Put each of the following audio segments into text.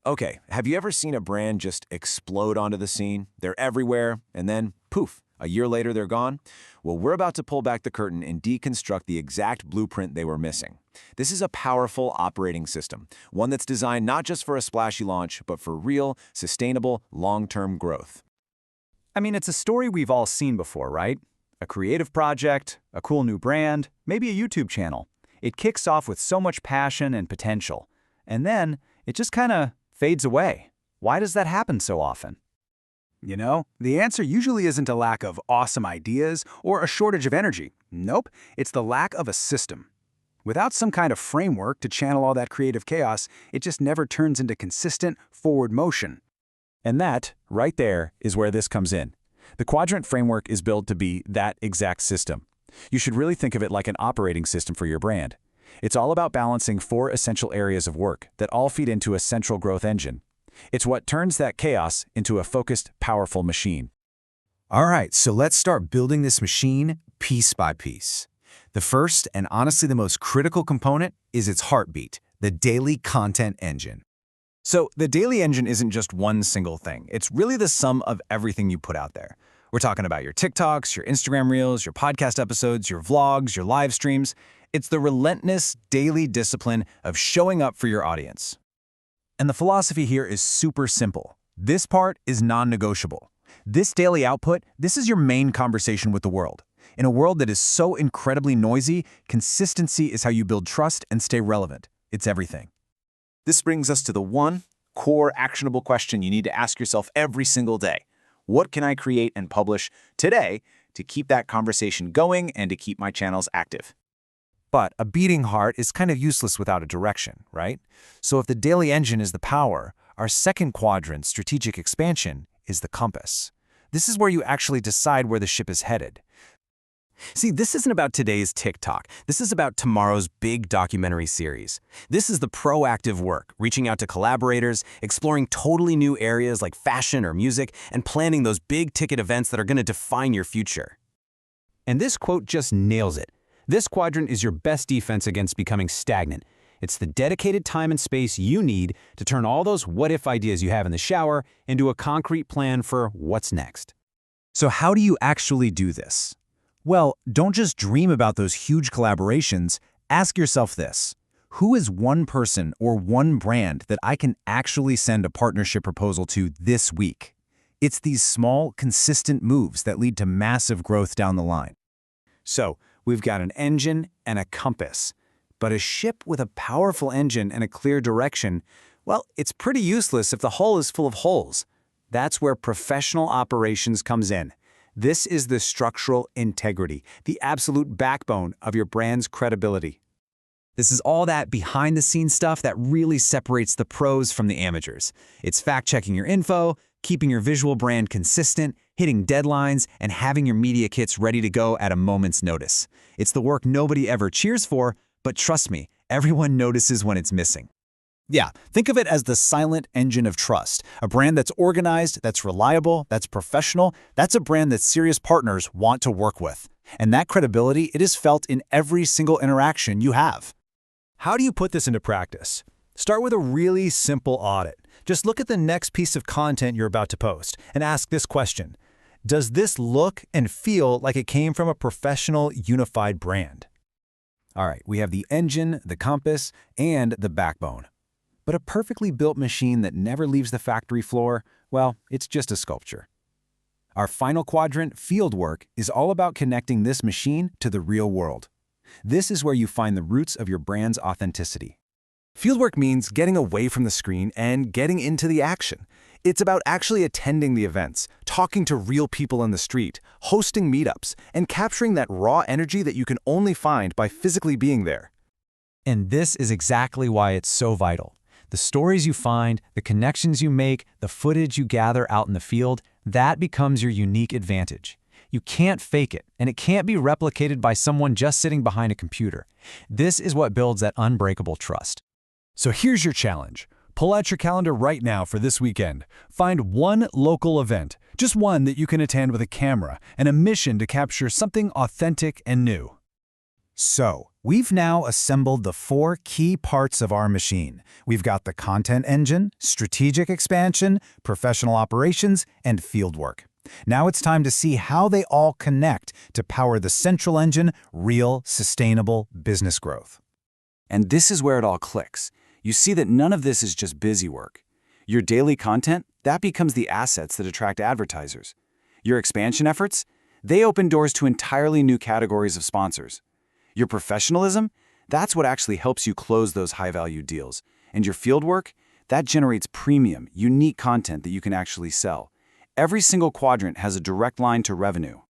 Okay, have you ever seen a brand just explode onto the scene? They're everywhere, and then, poof, a year later they're gone? Well, we're about to pull back the curtain and deconstruct the exact blueprint they were missing. This is a powerful operating system, one that's designed not just for a splashy launch, but for real, sustainable, long-term growth. I mean, it's a story we've all seen before, right? A creative project, a cool new brand, maybe a YouTube channel. It kicks off with so much passion and potential. And then, it just kind of fades away. Why does that happen so often? You know, the answer usually isn't a lack of awesome ideas or a shortage of energy. Nope, it's the lack of a system. Without some kind of framework to channel all that creative chaos, it just never turns into consistent, forward motion. And that, right there, is where this comes in. The quadrant framework is built to be that exact system. You should really think of it like an operating system for your brand. It's all about balancing 4 essential areas of work that all feed into a central growth engine. It's what turns that chaos into a focused, powerful machine. All right, so let's start building this machine piece by piece. The first, and honestly the most critical component, is its heartbeat, the daily content engine. So the daily engine isn't just one single thing. It's really the sum of everything you put out there. We're talking about your TikToks, your Instagram Reels, your podcast episodes, your vlogs, your live streams. It's the relentless daily discipline of showing up for your audience. And the philosophy here is super simple. This part is non-negotiable. This daily output, this is your main conversation with the world. In a world that is so incredibly noisy, consistency is how you build trust and stay relevant. It's everything. This brings us to the one core actionable question you need to ask yourself every single day. What can I create and publish today to keep that conversation going and to keep my channels active? But a beating heart is kind of useless without a direction, right? So if the daily engine is the power, our second quadrant, strategic expansion, is the compass. This is where you actually decide where the ship is headed. See, this isn't about today's TikTok. This is about tomorrow's big documentary series. This is the proactive work, reaching out to collaborators, exploring totally new areas like fashion or music, and planning those big-ticket events that are going to define your future. And this quote just nails it. This quadrant is your best defense against becoming stagnant. It's the dedicated time and space you need to turn all those what-if ideas you have in the shower into a concrete plan for what's next. So how do you actually do this? Well, don't just dream about those huge collaborations. Ask yourself this: who is one person or one brand that I can actually send a partnership proposal to this week? It's these small, consistent moves that lead to massive growth down the line. So, we've got an engine and a compass. But a ship with a powerful engine and a clear direction, well, it's pretty useless if the hull is full of holes. That's where professional operations comes in. This is the structural integrity, the absolute backbone of your brand's credibility. This is all that behind-the-scenes stuff that really separates the pros from the amateurs. It's fact-checking your info, keeping your visual brand consistent, hitting deadlines, and having your media kits ready to go at a moment's notice. It's the work nobody ever cheers for, but trust me, everyone notices when it's missing. Yeah, think of it as the silent engine of trust. A brand that's organized, that's reliable, that's professional, that's a brand that serious partners want to work with. And that credibility, it is felt in every single interaction you have. How do you put this into practice? Start with a really simple audit. Just look at the next piece of content you're about to post and ask this question: does this look and feel like it came from a professional, unified brand? All right, we have the engine, the compass, and the backbone. But a perfectly built machine that never leaves the factory floor, well, it's just a sculpture. Our final quadrant, Fieldwork, is all about connecting this machine to the real world. This is where you find the roots of your brand's authenticity. Fieldwork means getting away from the screen and getting into the action. It's about actually attending the events, talking to real people in the street, hosting meetups, and capturing that raw energy that you can only find by physically being there. And this is exactly why it's so vital. The stories you find, the connections you make, the footage you gather out in the field, that becomes your unique advantage. You can't fake it, and it can't be replicated by someone just sitting behind a computer. This is what builds that unbreakable trust. So here's your challenge. Pull out your calendar right now for this weekend. Find one local event, just one that you can attend with a camera and a mission to capture something authentic and new. So, We've now assembled the 4 key parts of our machine. We've got the content engine, strategic expansion, professional operations, and fieldwork. Now it's time to see how they all connect to power the central engine, real, sustainable business growth. And this is where it all clicks. You see that none of this is just busy work. Your daily content, that becomes the assets that attract advertisers. Your expansion efforts, they open doors to entirely new categories of sponsors. Your professionalism, that's what actually helps you close those high-value deals. And your fieldwork, that generates premium, unique content that you can actually sell. Every single quadrant has a direct line to revenue.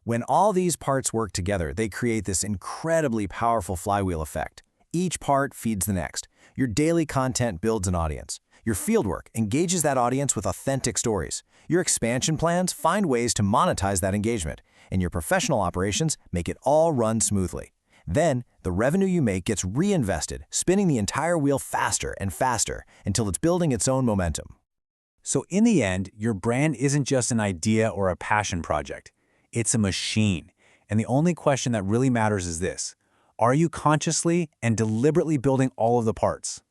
When all these parts work together, they create this incredibly powerful flywheel effect. Each part feeds the next. Your daily content builds an audience. Your fieldwork engages that audience with authentic stories. Your expansion plans find ways to monetize that engagement. And your professional operations make it all run smoothly. Then, the revenue you make gets reinvested, spinning the entire wheel faster and faster until it's building its own momentum. So in the end, your brand isn't just an idea or a passion project. It's a machine. And the only question that really matters is this: are you consciously and deliberately building all of the parts?